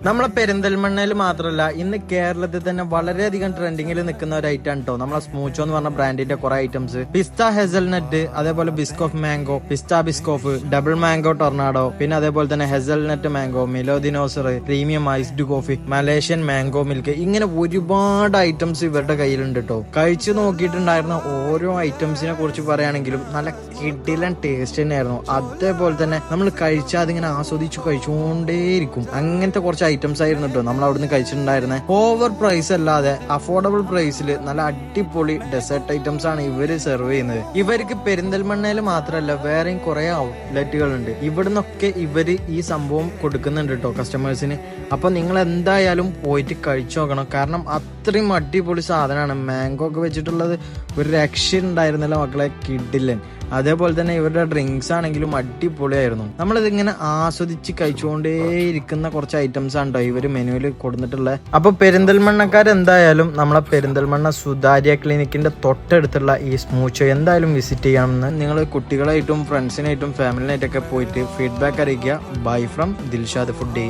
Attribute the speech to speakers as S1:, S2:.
S1: നമ്മളെ പെരിന്തൽമണ്ണയിൽ മാത്രമല്ല ഇന്ന് കേരളത്തിൽ തന്നെ വളരെയധികം ട്രെൻഡിങ്ങിൽ നിൽക്കുന്ന ഒരു ഐറ്റം ആണ് കേട്ടോ. നമ്മളെ സ്മൂച്ചോ എന്ന് പറഞ്ഞ ബ്രാൻഡിന്റെ കുറെ ഐറ്റംസ്, പിസ്ത ഹെസൽനട്ട്, അതേപോലെ Biscoff mango, pista Biscoff, double mango tornado, പിന്നെ അതേപോലെ തന്നെ hazelnut mango, Milo dinosaur, premium iced coffee, Malaysian mango milk, ഇങ്ങനെ ഒരുപാട് ഐറ്റംസ് ഇവരുടെ കയ്യിലുണ്ട് കേട്ടോ. കഴിച്ചു നോക്കിയിട്ടുണ്ടായിരുന്ന ഓരോ ഐറ്റംസിനെ കുറിച്ച് പറയുകയാണെങ്കിലും നല്ല കിടിലൻ ടേസ്റ്റ് തന്നെയായിരുന്നു. അതേപോലെ തന്നെ നമ്മൾ കഴിച്ചാൽ അതിങ്ങനെ ആസ്വദിച്ചു കഴിച്ചുകൊണ്ടേയിരിക്കും. അങ്ങനത്തെ കുറച്ച് ഐറ്റംസ് ആയിരുന്നു കേട്ടോ നമ്മൾ അവിടുന്ന് കഴിച്ചിട്ടുണ്ടായിരുന്നത്. ഓവർ പ്രൈസ് അല്ലാതെ അഫോർഡബിൾ പ്രൈസിൽ നല്ല അടിപൊളി ഡെസേർട്ട് ഐറ്റംസ് ആണ് ഇവര് സെർവ് ചെയ്യുന്നത്. ഇവർക്ക് പെരിന്തൽമണ്ണയിൽ മാത്രമല്ല വേറെയും കുറെ ഔട്ട്ലെറ്റുകൾ ഉണ്ട്. ഇവിടുന്നൊക്കെ ഇവര് ഈ സംഭവം കൊടുക്കുന്നുണ്ട് കേട്ടോ കസ്റ്റമേഴ്സിന്. അപ്പൊ നിങ്ങൾ എന്തായാലും പോയിട്ട് കഴിച്ചു നോക്കണം. കാരണം അത്രയും അടിപൊളി സാധനമാണ്. മാംഗോ ഒക്കെ വെച്ചിട്ടുള്ളത് ഒരു രക്ഷ ഉണ്ടായിരുന്നില്ല മക്കളെ, കിഡില്ലൻ. അതേപോലെ തന്നെ ഇവരുടെ ഡ്രിങ്ക്സ് ആണെങ്കിലും അടിപൊളിയായിരുന്നു. നമ്മളിതിങ്ങനെ ആസ്വദിച്ച് കഴിച്ചുകൊണ്ടേയിരിക്കുന്ന കുറച്ച് ഐറ്റംസ് ആണ് കേട്ടോ ഇവര് മെനുവിൽ കൊടുത്തിട്ടുള്ളത്. അപ്പൊ പെരിന്തൽമണ്ണക്കാരെന്തായാലും നമ്മളെ പെരിന്തൽമണ്ണ സുതാര്യ ക്ലിനിക്കിന്റെ തൊട്ടടുത്തുള്ള ഈ സ്മൂച്ചോ എന്തായാലും വിസിറ്റ് ചെയ്യണമെന്ന് നിങ്ങൾ കുട്ടികളായിട്ടും ഫ്രണ്ട്സിനായിട്ടും ഫാമിലിനായിട്ടൊക്കെ പോയിട്ട് ഫീഡ്ബാക്ക് അറിയിക്കുക. Bye from Dilshad foodie.